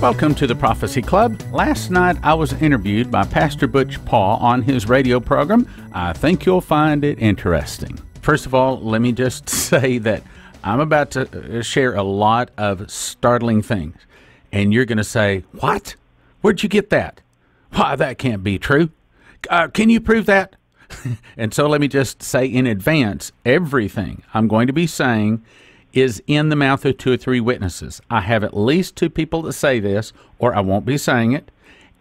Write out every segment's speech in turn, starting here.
Welcome to the Prophecy Club. Last night I was interviewed by Pastor Butch Paul on his radio program. I think you'll find it interesting. First of all, let me just say that I'm about to share a lot of startling things. And you're going to say, what? Where'd you get that? Why, that can't be true. Can you prove that? And so let me just say in advance, everything I'm going to be saying is in the mouth of 2 or 3 witnesses. I have at least 2 people that say this, or I won't be saying it,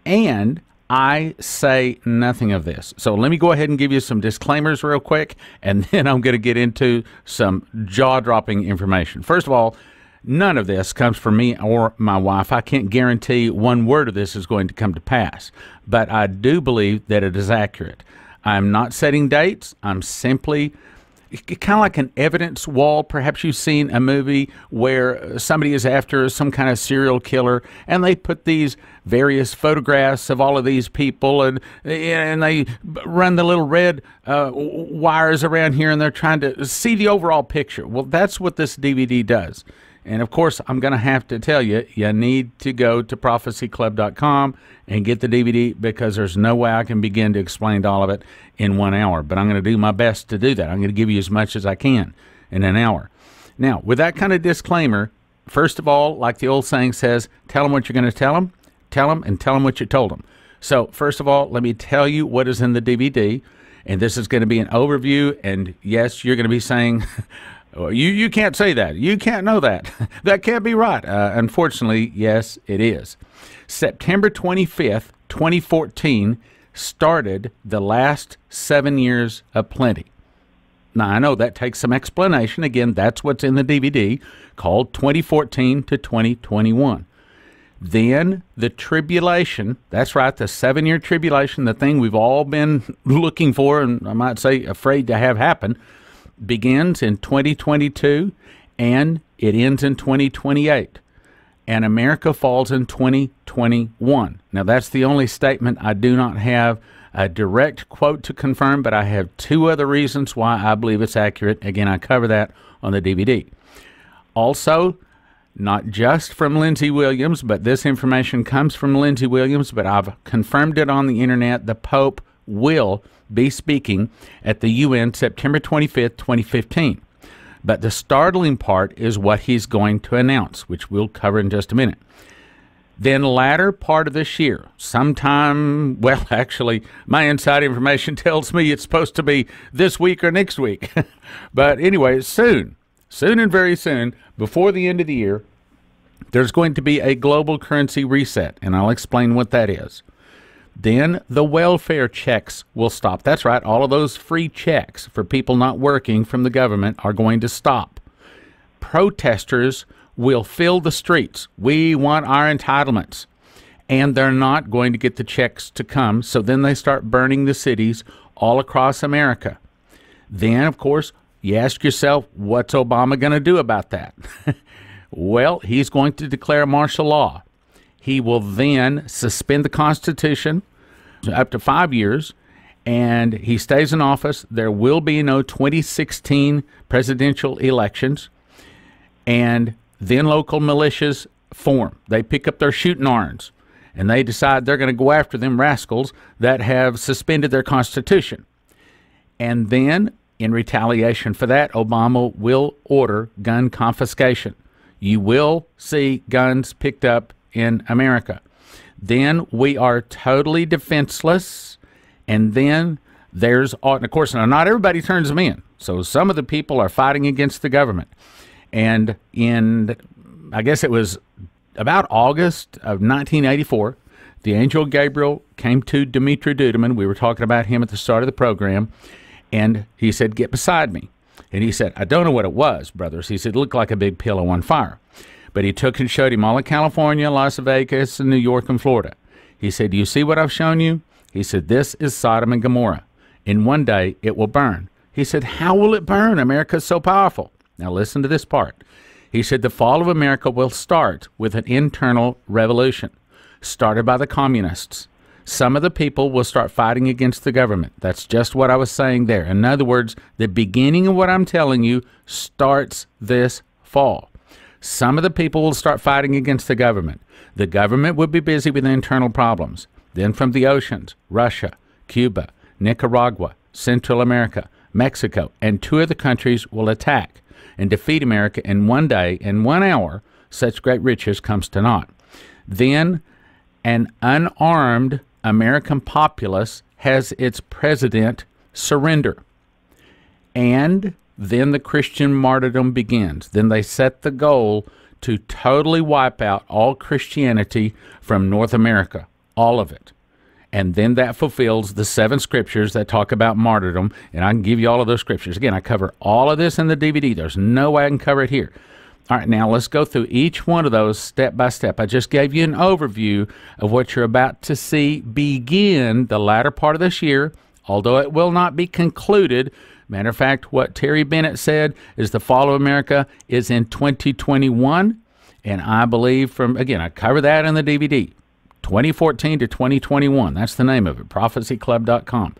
and I say nothing of this. So let me go ahead and give you some disclaimers real quick, and then I'm going to get into some jaw-dropping information. First of all, none of this comes from me or my wife. I can't guarantee one word of this is going to come to pass, but I do believe that it is accurate. I'm not setting dates. I'm simply kind of like an evidence wall. Perhaps you've seen a movie where somebody is after some kind of serial killer, and they put these various photographs of all of these people, and they run the little red wires around here, and they're trying to see the overall picture. Well, that's what this DVD does. And, of course, I'm going to have to tell you, you need to go to prophecyclub.com and get the DVD, because there's no way I can begin to explain all of it in 1 hour. But I'm going to do my best to do that. I'm going to give you as much as I can in an hour. Now, with that kind of disclaimer, first of all, like the old saying says, tell them what you're going to tell them, and tell them what you told them. So, first of all, let me tell you what is in the DVD. And this is going to be an overview. And, yes, you're going to be saying... You can't say that. You can't know that. That can't be right. Unfortunately, yes, it is. September 25th, 2014 started the last 7 years of plenty. Now, I know that takes some explanation. Again, that's what's in the DVD, called 2014 to 2021. Then the tribulation, that's right, the 7-year tribulation, the thing we've all been looking for, and I might say afraid to have happen, begins in 2022, and it ends in 2028. And America falls in 2021. Now, that's the only statement I do not have a direct quote to confirm, but I have 2 other reasons why I believe it's accurate. Again, I cover that on the DVD. Also, not just from Lindsey Williams, but this information comes from Lindsey Williams, but I've confirmed it on the internet. The Pope will be speaking at the UN September 25th, 2015. But the startling part is what he's going to announce, which we'll cover in just a minute. Then latter part of this year, sometime, well, actually, my inside information tells me it's supposed to be this week or next week. But anyway, soon and very soon, before the end of the year, there's going to be a global currency reset, and I'll explain what that is. Then the welfare checks will stop. That's right, all of those free checks for people not working from the government are going to stop. Protesters will fill the streets. We want our entitlements. And they're not going to get the checks to come, so then they start burning the cities all across America. Then, of course, you ask yourself, what's Obama going to do about that? Well, he's going to declare martial law. He will then suspend the Constitution up to 5 years, and he stays in office. There will be no 2016 presidential elections, and then local militias form. They pick up their shooting irons, and they decide they're going to go after them rascals that have suspended their Constitution. And then, in retaliation for that, Obama will order gun confiscation. You will see guns picked up in America. Then we are totally defenseless, and then there's, and of course, now not everybody turns them in. So some of the people are fighting against the government. And in, I guess it was about August of 1984, the angel Gabriel came to Dumitru. We were talking about him at the start of the program, and he said, "Get beside me." And he said, "I don't know what it was, brothers." He said, "It looked like a big pillow on fire." But he took and showed him all of California, Las Vegas, and New York, and Florida. He said, "Do you see what I've shown you?" He said, "This is Sodom and Gomorrah. In one day, it will burn." He said, "How will it burn? America is so powerful." Now listen to this part. He said, "The fall of America will start with an internal revolution, started by the communists. Some of the people will start fighting against the government." That's just what I was saying there. In other words, the beginning of what I'm telling you starts this fall. Some of the people will start fighting against the government. The government would be busy with internal problems. Then from the oceans, Russia, Cuba, Nicaragua, Central America, Mexico, and 2 other countries will attack and defeat America in one day, in 1 hour, such great riches comes to naught. Then an unarmed American populace has its president surrender. And then the Christian martyrdom begins. Then they set the goal to totally wipe out all Christianity from North America, all of it. And then that fulfills the 7 scriptures that talk about martyrdom. And I can give you all of those scriptures. Again, I cover all of this in the DVD. There's no way I can cover it here. All right, now let's go through each one of those step by step. I just gave you an overview of what you're about to see begin the latter part of this year, although it will not be concluded. Matter of fact, what Terry Bennett said is the fall of America is in 2021. And I believe again, I cover that in the DVD, 2014 to 2021. That's the name of it, prophecyclub.com.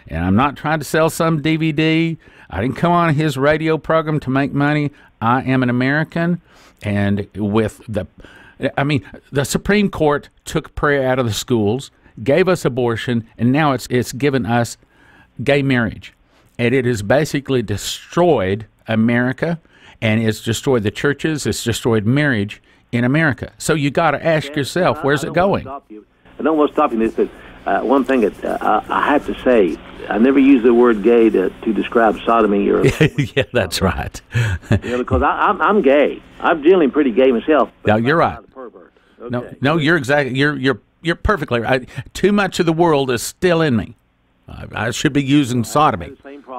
And I'm not trying to sell some DVD. I didn't come on his radio program to make money. I am an American. And with the Supreme Court took prayer out of the schools, gave us abortion, and now it's given us gay marriage. And it has basically destroyed America, and it's destroyed the churches, it's destroyed marriage in America. So you got to ask yourself, where's it going? I don't want to stop you in this, but one thing that I have to say, I never use the word gay to describe sodomy. Or yeah, that's right. Because I'm gay. I'm generally pretty gay myself. No, you're right. Okay. No, you're exactly. You're perfectly right. Too much of the world is still in me. I should be using sodomy.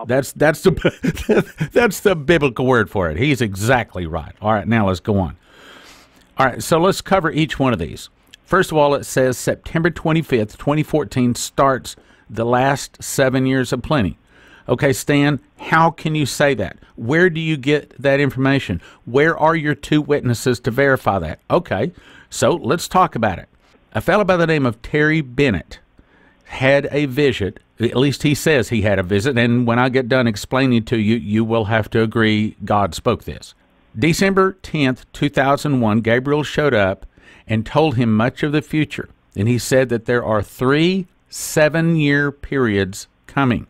That's the biblical word for it. He's exactly right. All right, now let's go on. All right, so let's cover each one of these. First of all, it says September 25th, 2014 starts the last 7 years of plenty. Okay, Stan, how can you say that? Where do you get that information? Where are your 2 witnesses to verify that? Okay, so let's talk about it. A fellow by the name of Terry Bennett had a visit. At least he says he had a visit, and when I get done explaining to you, you will have to agree God spoke this. December 10th, 2001, Gabriel showed up and told him much of the future, and he said that there are 3 7-year periods coming.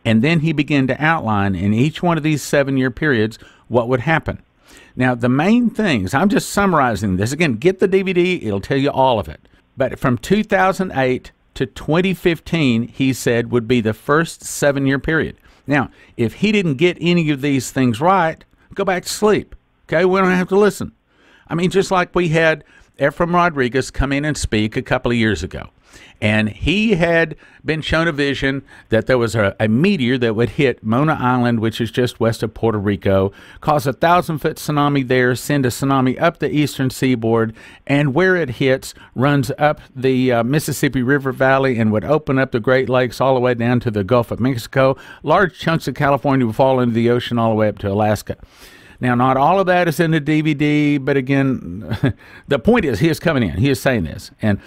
And then he began to outline in each one of these 7-year periods what would happen. Now, the main things, I'm just summarizing this. Again, get the DVD, it'll tell you all of it. But from 2008 to 2015, he said, would be the first 7-year period. Now, if he didn't get any of these things right, go back to sleep. Okay, we don't have to listen. I mean, just like we had Ephraim Rodriguez come in and speak a couple of years ago. And he had been shown a vision that there was a meteor that would hit Mona Island, which is just west of Puerto Rico, cause a 1,000-foot tsunami there, send a tsunami up the eastern seaboard, and where it hits runs up the Mississippi River Valley and would open up the Great Lakes all the way down to the Gulf of Mexico. Large chunks of California would fall into the ocean all the way up to Alaska. Now, not all of that is in the DVD, but again, the point is he is coming in. He is saying this. And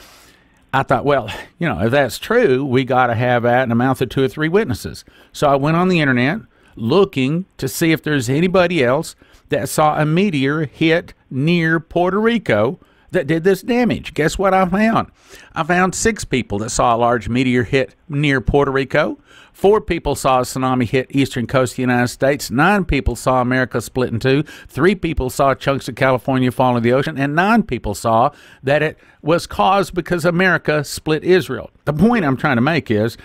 I thought, well, if that's true, we got to have that in the mouth of 2 or 3 witnesses. So I went on the internet looking to see if there's anybody else that saw a meteor hit near Puerto Rico that did this damage. Guess what I found? I found 6 people that saw a large meteor hit near Puerto Rico. 4 people saw a tsunami hit eastern coast of the United States. 9 people saw America split in 2. 3 people saw chunks of California fall into the ocean. And 9 people saw that it was caused because America split Israel. The point I'm trying to make is,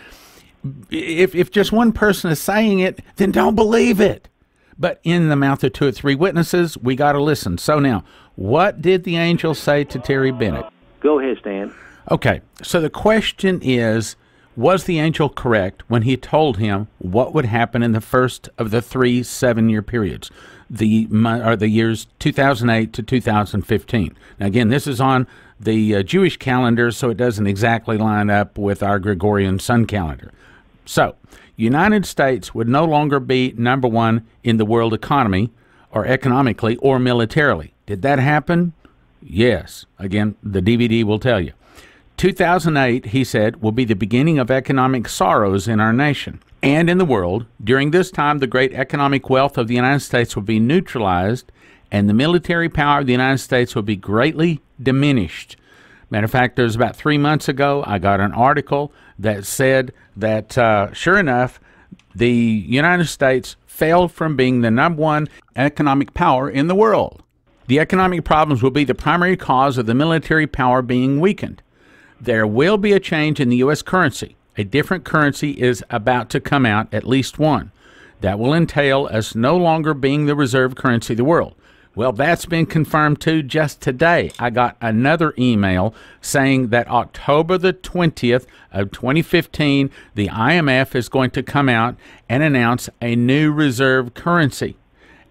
if just one person is saying it, then don't believe it. But in the mouth of 2 or 3 witnesses, we got to listen. So now, what did the angel say to Terry Bennett? Go ahead, Stan. Okay, so the question is, was the angel correct when he told him what would happen in the first of the 3 7-year periods, the years 2008 to 2015? Now, again, this is on the Jewish calendar, so it doesn't exactly line up with our Gregorian sun calendar. So, United States would no longer be number 1 in the world economy, or economically, or militarily. Did that happen? Yes. Again, the DVD will tell you. 2008, he said, will be the beginning of economic sorrows in our nation and in the world. During this time, the great economic wealth of the United States will be neutralized, and the military power of the United States will be greatly diminished. Matter of fact, there was about 3 months ago, I got an article that said that, sure enough, the United States failed from being the #1 economic power in the world. The economic problems will be the primary cause of the military power being weakened. There will be a change in the U.S. currency. A different currency is about to come out, at least one. That will entail us no longer being the reserve currency of the world. Well, that's been confirmed too just today. I got another email saying that October the 20th of 2015, the IMF is going to come out and announce a new reserve currency.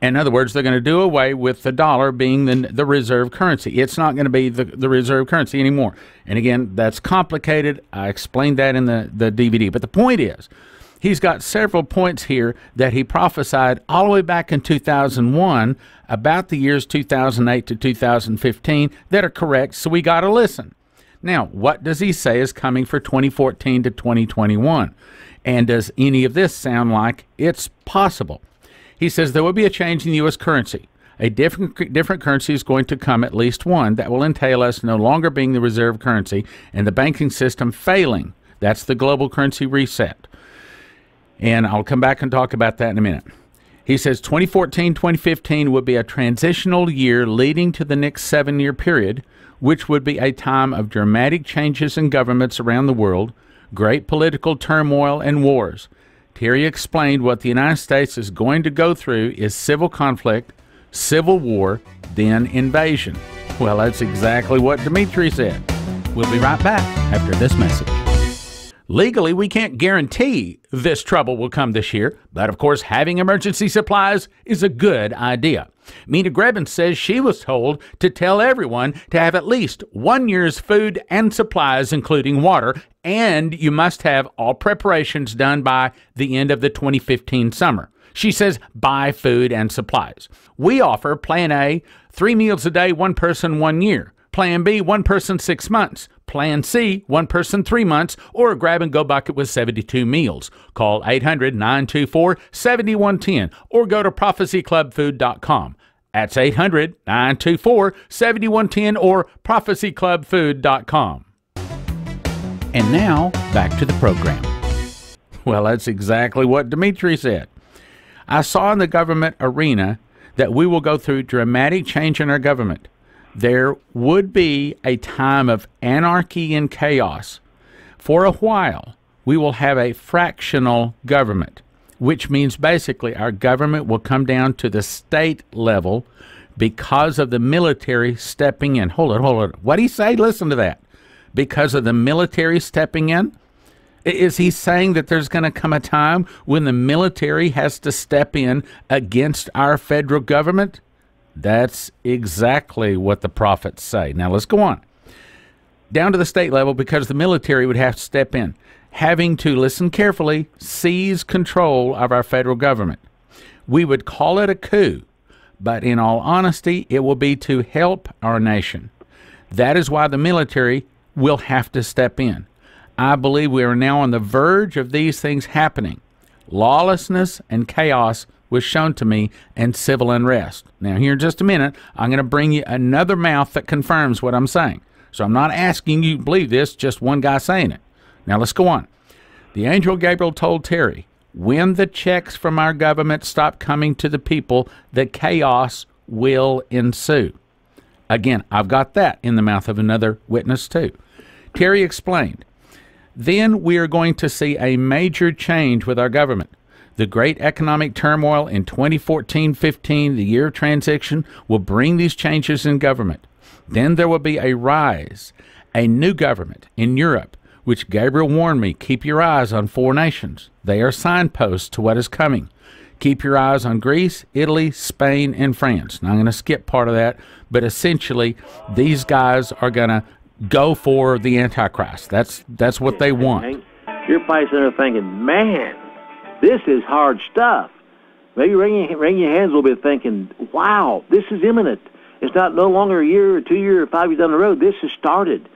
In other words, they're going to do away with the dollar being the reserve currency. It's not going to be the reserve currency anymore. And again, that's complicated. I explained that in the DVD. But the point is, he's got several points here that he prophesied all the way back in 2001 about the years 2008 to 2015 that are correct, so we got to listen. Now, what does he say is coming for 2014 to 2021? And does any of this sound like it's possible? He says there will be a change in the U.S. currency. A different currency is going to come, at least one, that will entail us no longer being the reserve currency and the banking system failing. That's the global currency reset. And I'll come back and talk about that in a minute. He says 2014, 2015 would be a transitional year leading to the next 7-year period, which would be a time of dramatic changes in governments around the world, great political turmoil, and wars. Terry explained what the United States is going to go through is civil conflict, civil war, then invasion. Well, that's exactly what Dumitru said. We'll be right back after this message. Legally, we can't guarantee this trouble will come this year, but of course, having emergency supplies is a good idea. Mina Grebin says she was told to tell everyone to have at least 1 year's food and supplies, including water, and you must have all preparations done by the end of the 2015 summer. She says buy food and supplies. We offer Plan A, 3 meals a day, 1 person, 1 year. Plan B, 1 person, 6 months. Plan C, 1 person, 3 months, or a grab-and-go bucket with 72 meals. Call 800-924-7110 or go to prophecyclubfood.com. That's 800-924-7110 or prophecyclubfood.com. And now, back to the program. Well, that's exactly what Dumitru said. I saw in the government arena that we will go through dramatic change in our government. There would be a time of anarchy and chaos. For a while, we will have a fractional government, which means basically our government will come down to the state level because of the military stepping in. Hold on. What did he say? Listen to that. Because of the military stepping in? Is he saying that there's going to come a time when the military has to step in against our federal government? That's exactly what the prophets say. Now, let's go on. Down to the state level, because the military would have to step in, having to, listen carefully, seize control of our federal government. We would call it a coup, but in all honesty, it will be to help our nation. That is why the military will have to step in. I believe we are now on the verge of these things happening. Lawlessness and chaos was shown to me, and civil unrest. Now, here in just a minute, I'm going to bring you another mouth that confirms what I'm saying. So I'm not asking you to believe this, just one guy saying it. Now, let's go on. The angel Gabriel told Terry, when the checks from our government stop coming to the people, the chaos will ensue. Again, I've got that in the mouth of another witness too. Terry explained, then we are going to see a major change with our government. The great economic turmoil in 2014-15, the year of transition, will bring these changes in government. Then there will be a rise, a new government in Europe, which Gabriel warned me, keep your eyes on 4 nations. They are signposts to what is coming. Keep your eyes on Greece, Italy, Spain, and France. Now, I'm going to skip part of that, but essentially, these guys are going to go for the Antichrist. That's what they want. You're probably sitting there thinking, man, this is hard stuff. Maybe wring your hands a little bit thinking, wow, this is imminent. It's not no longer a year or 2 years or 5 years down the road. This has started.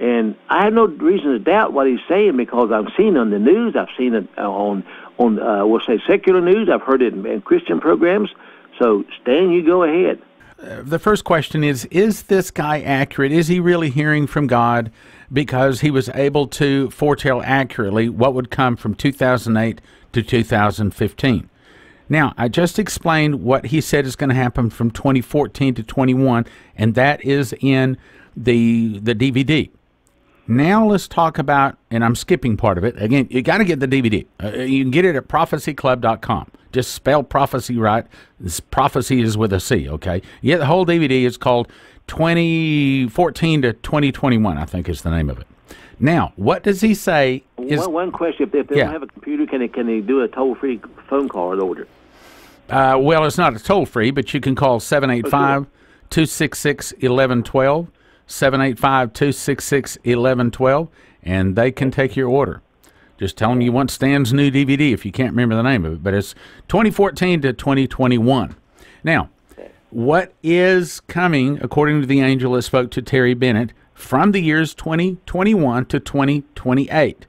And I have no reason to doubt what he's saying because I've seen it on the news. I've seen it on we'll say, secular news. I've heard it in Christian programs. So, Stan, you go ahead. the first question is this guy accurate? Is he really hearing from God because he was able to foretell accurately what would come from 2008 to 2015? Now, I just explained what he said is going to happen from 2014 to 21, and that is in the DVD. Now let's talk about, and I'm skipping part of it. Again, you got to get the DVD. You can get it at prophecyclub.com. Just spell prophecy right. This prophecy is with a C, okay? You get the whole DVD. It's called 2014 to 2021, I think is the name of it. Now, what does he say? One question. If they don't have a computer, can they do a toll-free phone call and order? Well, it's not a toll-free, but you can call 785-266-1112, 785-266-1112, and they can take your order. Just tell them you want Stan's new DVD if you can't remember the name of it, but it's 2014 to 2021. Now, what is coming, according to the angel that spoke to Terry Bennett, from the years 2021 to 2028?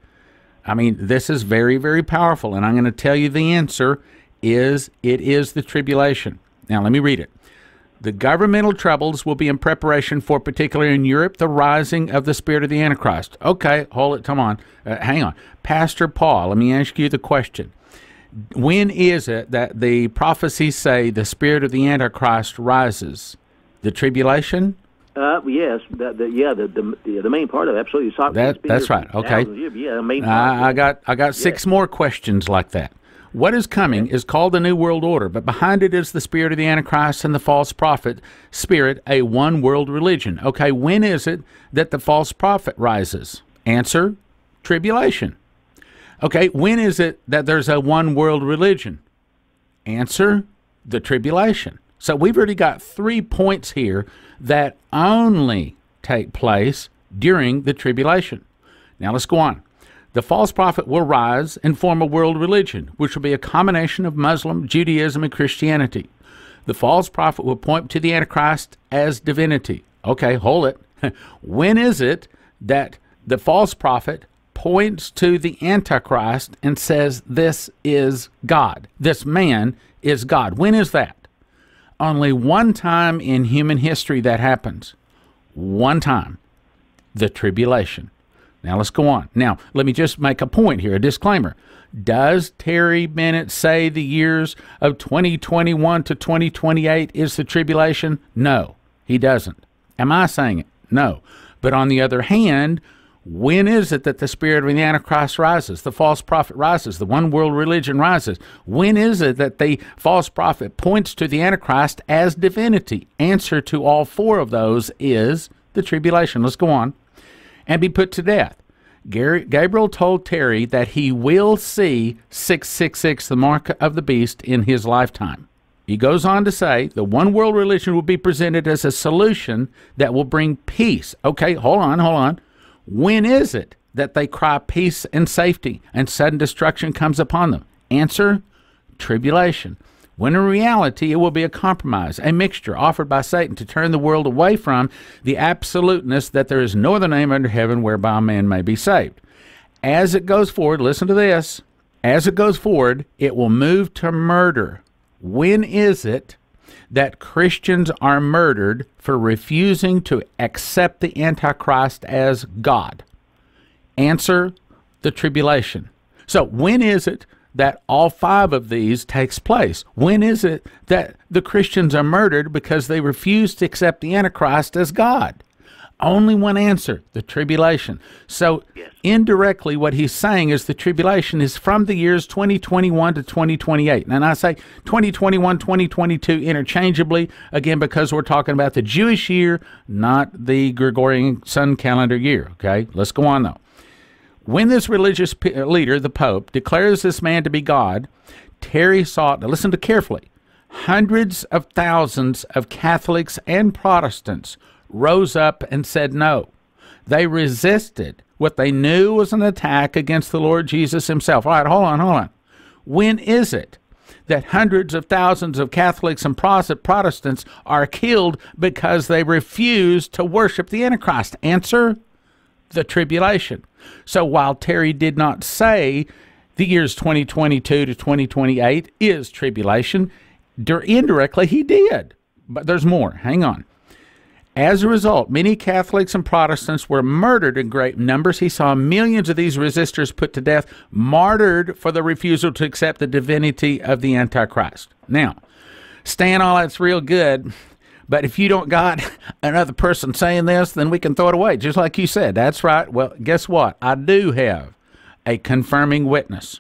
I mean, this is very, very powerful, and I'm going to tell you the answer is it is the tribulation. Now, let me read it. The governmental troubles will be in preparation for, particularly in Europe, the rising of the spirit of the Antichrist. Okay, hold it, come on. Hang on. Pastor Paul, let me ask you the question. When is it that the prophecies say the spirit of the Antichrist rises? The tribulation? Yes, the main part of it, absolutely. That's right. Okay. Yeah, the main part. I got six more questions like that. What is coming is called the New World Order, but behind it is the spirit of the Antichrist and the false prophet spirit, a one-world religion. Okay, when is it that the false prophet rises? Answer, tribulation. Okay, when is it that there's a one-world religion? Answer, the tribulation. So we've already got 3 points here that only take place during the tribulation. Now let's go on. The false prophet will rise and form a world religion, which will be a combination of Muslim, Judaism, and Christianity. The false prophet will point to the Antichrist as divinity. Okay, hold it. When is it that the false prophet points to the Antichrist and says, this is God? This man is God. When is that? Only one time in human history that happens. One time. The tribulation. Now, let's go on. Now, let me just make a point here, a disclaimer. Does Terry Bennett say the years of 2021 to 2028 is the tribulation? No, he doesn't. Am I saying it? No. But on the other hand, when is it that the spirit of the Antichrist rises, the false prophet rises, the one world religion rises? When is it that the false prophet points to the Antichrist as divinity? Answer to all 4 of those is the tribulation. Let's go on. And be put to death. Gabriel told Terry that he will see 666, the mark of the beast, in his lifetime. He goes on to say the one world religion will be presented as a solution that will bring peace. Okay, hold on. When is it that they cry peace and safety and sudden destruction comes upon them? Answer, tribulation. When in reality it will be a compromise, a mixture offered by Satan to turn the world away from the absoluteness that there is no other name under heaven whereby a man may be saved. As it goes forward, listen to this, as it goes forward, it will move to murder. When is it that Christians are murdered for refusing to accept the Antichrist as God? Answer, the tribulation. So when is it that all 5 of these takes place? When is it that the Christians are murdered because they refuse to accept the Antichrist as God? Only one answer, the tribulation. So indirectly what he's saying is the tribulation is from the years 2021 to 2028. And I say 2021, 2022 interchangeably, again, because we're talking about the Jewish year, not the Gregorian sun calendar year. Okay, let's go on though. When this religious leader, the Pope, declares this man to be God, Terry sought, now listen to carefully, hundreds of thousands of Catholics and Protestants rose up and said no. They resisted what they knew was an attack against the Lord Jesus himself. All right, hold on. When is it that hundreds of thousands of Catholics and Protestants are killed because they refuse to worship the Antichrist? Answer, the tribulation. So while Terry did not say the years 2022 to 2028 is tribulation, indirectly he did, but there's more. Hang on. As a result, many Catholics and Protestants were murdered in great numbers. He saw millions of these resistors put to death, martyred for the refusal to accept the divinity of the Antichrist. Now, Stan, all that's real good, but if you don't got another person saying this, then we can throw it away, just like you said. That's right. Well, guess what? I do have a confirming witness.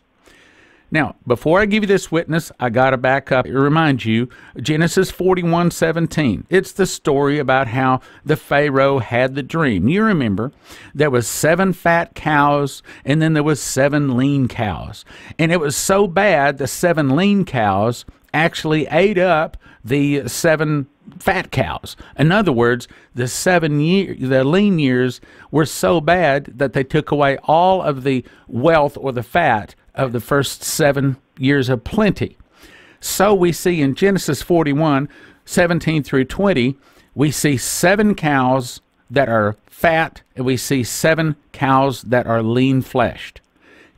Now, before I give you this witness, I got to back up and remind you, Genesis 41:17. It's the story about how the Pharaoh had the dream. You remember, there was 7 fat cows, and then there was 7 lean cows. And it was so bad, the 7 lean cows actually ate up the 7 fat cows. In other words, the lean years were so bad that they took away all of the wealth or the fat of the first 7 years of plenty. So we see in Genesis 41:17 through 20, we see 7 cows that are fat, and we see 7 cows that are lean-fleshed.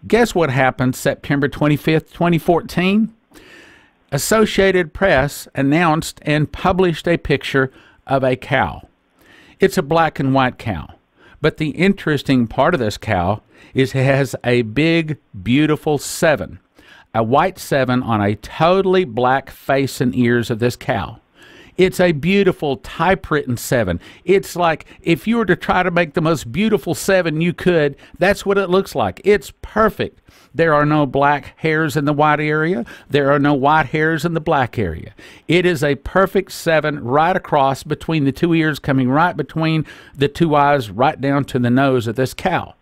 Guess what happened September 25th, 2014? Associated Press announced and published a picture of a cow. It's a black and white cow. But the interesting part of this cow is it has a big, beautiful 7, a white 7 on a totally black face and ears of this cow. It's a beautiful typewritten 7. It's like if you were to try to make the most beautiful 7 you could, that's what it looks like. It's perfect. There are no black hairs in the white area. There are no white hairs in the black area. It is a perfect 7 right across between the 2 ears, coming right between the 2 eyes, right down to the nose of this cow.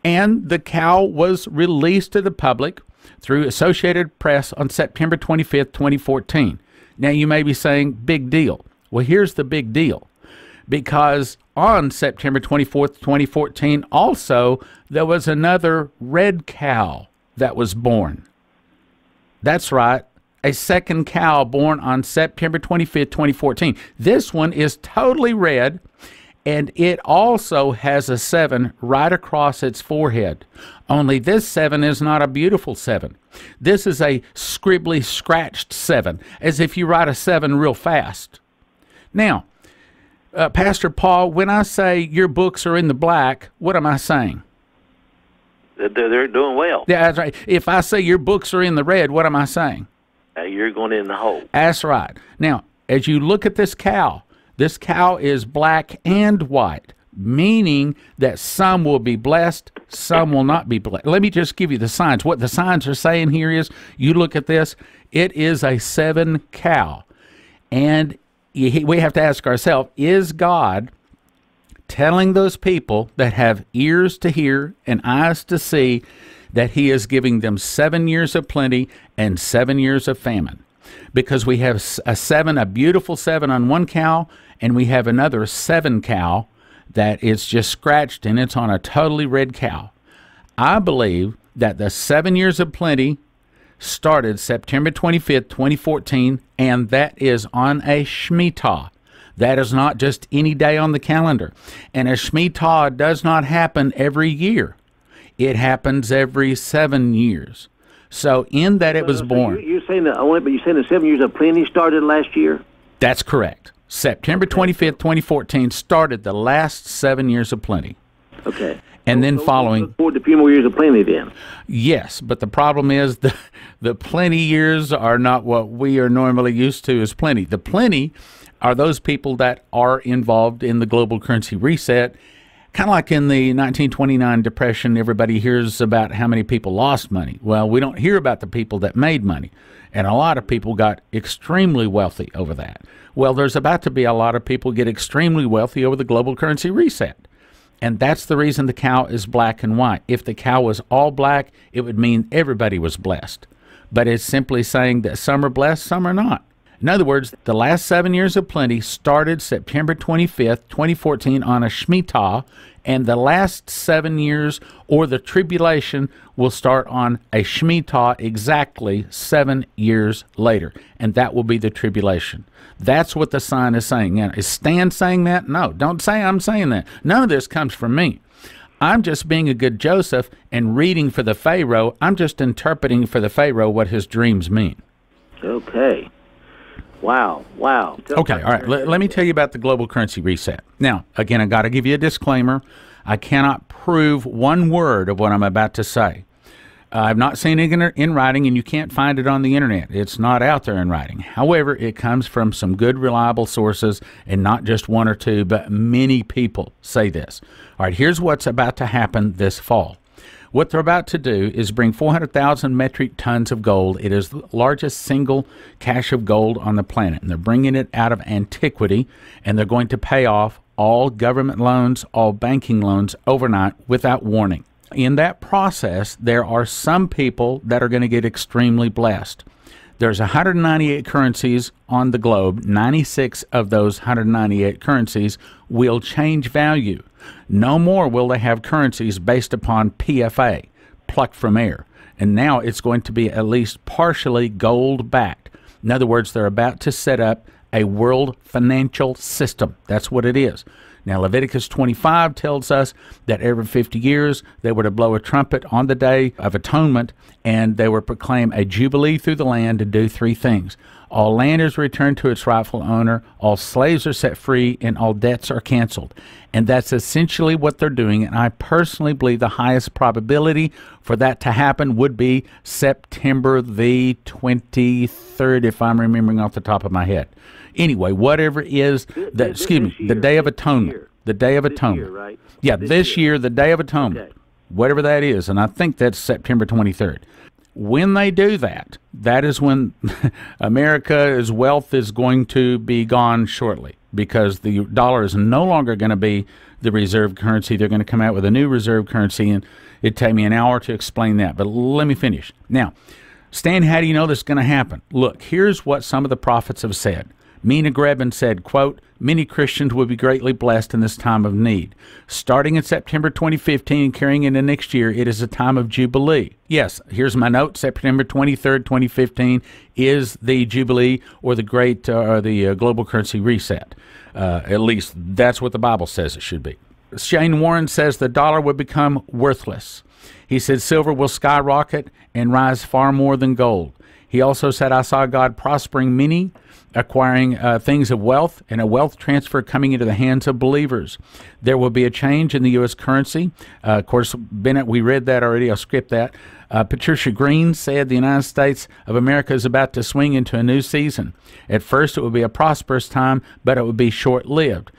And the cow was released to the public through Associated Press on September 25th, 2014. Now, you may be saying, big deal. Well, here's the big deal. Because on September 24th, 2014, also, there was another red cow that was born. That's right, a second cow born on September 25th, 2014. This one is totally red, and it also has a 7 right across its forehead. Only this 7 is not a beautiful 7. This is a scribbly, scratched 7, as if you write a 7 real fast. Now, Pastor Paul, when I say your books are in the black, what am I saying? They're doing well. Yeah, that's right. If I say your books are in the red, what am I saying? You're going in the hole. That's right. Now, as you look at this cow is black and white, meaning that some will be blessed, some will not be blessed. Let me just give you the signs. What the signs are saying here is, you look at this, it is a 7 cow. And we have to ask ourselves, is God telling those people that have ears to hear and eyes to see that he is giving them 7 years of plenty and 7 years of famine? Because we have a beautiful 7 on one cow, and we have another 7 cow that is just scratched, and it's on a totally red cow. I believe that the 7 years of plenty started September 25th, 2014, and that is on a Shemitah. That is not just any day on the calendar. And a Shemitah does not happen every year. It happens every 7 years. So in that it was born. You're saying the 7 years of plenty started last year? That's correct. September 25th, 2014 started the last 7 years of plenty. Okay. And then following... Look forward to a few more years of plenty then. Yes, but the problem is the plenty years are not what we are normally used to as plenty. The plenty are those people that are involved in the global currency reset. Kind of like in the 1929 Depression, everybody hears about how many people lost money. Well, we don't hear about the people that made money. And a lot of people got extremely wealthy over that. Well, there's about to be a lot of people get extremely wealthy over the global currency reset. And that's the reason the cow is black and white. If the cow was all black, it would mean everybody was blessed. But it's simply saying that some are blessed, some are not. In other words, the last 7 years of plenty started September 25th, 2014 on a Shemitah, and the last 7 years, or the tribulation, will start on a Shemitah exactly 7 years later, and that will be the tribulation. That's what the sign is saying. Now, is Stan saying that? No, don't say I'm saying that. None of this comes from me. I'm just being a good Joseph and reading for the Pharaoh. I'm just interpreting for the Pharaoh what his dreams mean. Okay. Wow. Okay, all right. Let me tell you about the global currency reset. Now, again, I got to give you a disclaimer. I cannot prove one word of what I'm about to say. I've not seen it in writing, and you can't find it on the internet. It's not out there in writing. However, it comes from some good, reliable sources, and not just one or two, but many people say this. All right, here's what's about to happen this fall. What they're about to do is bring 400,000 metric tons of gold. It is the largest single cache of gold on the planet, and they're bringing it out of antiquity, and they're going to pay off all government loans, all banking loans overnight without warning. In that process, there are some people that are going to get extremely blessed. There's 198 currencies on the globe. 96 of those 198 currencies will change value. No more will they have currencies based upon PFA, plucked from air. And now it's going to be at least partially gold-backed. In other words, they're about to set up a world financial system. That's what it is. Now, Leviticus 25 tells us that every 50 years they were to blow a trumpet on the Day of Atonement, and they were to proclaim a jubilee through the land to do three things. All land is returned to its rightful owner, all slaves are set free, and all debts are canceled. And that's essentially what they're doing, and I personally believe the highest probability for that to happen would be September the 23rd, if I'm remembering off the top of my head. Anyway, whatever is the Day of Atonement. The Day of Atonement. Year, right? Yeah, this year, the Day of Atonement. Okay. Whatever that is, and I think that's September 23rd. When they do that, that is when America's wealth is going to be gone shortly, because the dollar is no longer going to be the reserve currency. They're going to come out with a new reserve currency, and it'd take me an hour to explain that, but let me finish. Now, Stan, how do you know this is going to happen? Look, here's what some of the prophets have said. Mina Grebin said, quote, many Christians will be greatly blessed in this time of need. Starting in September 2015 and carrying into next year, it is a time of Jubilee. Yes, here's my note. September 23rd, 2015 is the Jubilee, or the great global currency reset. At least that's what the Bible says it should be. Shane Warren says the dollar will become worthless. He said silver will skyrocket and rise far more than gold. He also said, I saw God prospering many, acquiring things of wealth, and a wealth transfer coming into the hands of believers. There will be a change in the U.S. currency. Of course, Bennett, we read that already. I'll skip that. Patricia Green said the United States of America is about to swing into a new season. At first, it will be a prosperous time, but it will be short-lived.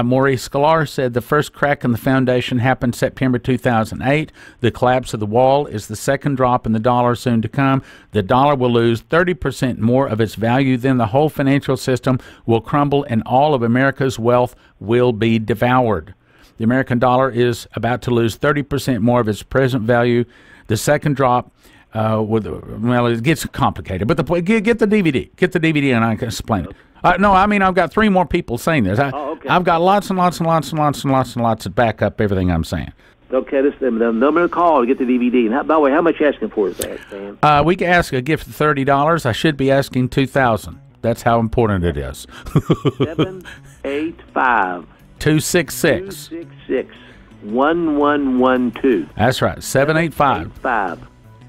Maurice Sklar said the first crack in the foundation happened September 2008. The collapse of the wall is the second drop in the dollar soon to come. The dollar will lose 30% more of its value. Then the whole financial system will crumble, and all of America's wealth will be devoured. The American dollar is about to lose 30% more of its present value. The second drop, it gets complicated. But get the DVD. Get the DVD, and I can explain it. No, I mean, I've got three more people saying this. Okay. I've got lots and lots to back up everything I'm saying. Okay, this the number to call to get the DVD. And by the way, how much are you asking for is that, Stan? We can ask a gift of $30. I should be asking $2,000. That's how important it is. 785 266 1112. That's right. 785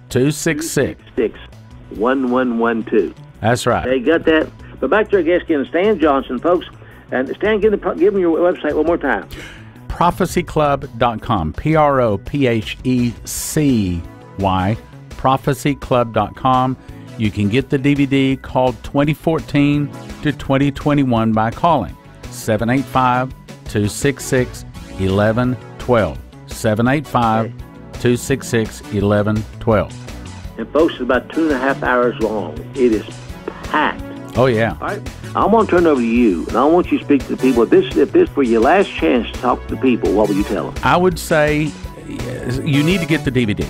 266 1112. That's right. They got that. But back to our guest again, Stan Johnson, folks. And Stan, give them your website one more time. prophecyclub.com. PROPHECY. prophecyclub.com. You can get the DVD called 2014 to 2021 by calling 785-266-1112. 785-266-1112. And folks, it's about 2.5 hours long. It is packed. Oh, yeah. All right. I'm going to turn it over to you, and I want you to speak to the people. If this were your last chance to talk to the people, what would you tell them? I would say you need to get the DVD.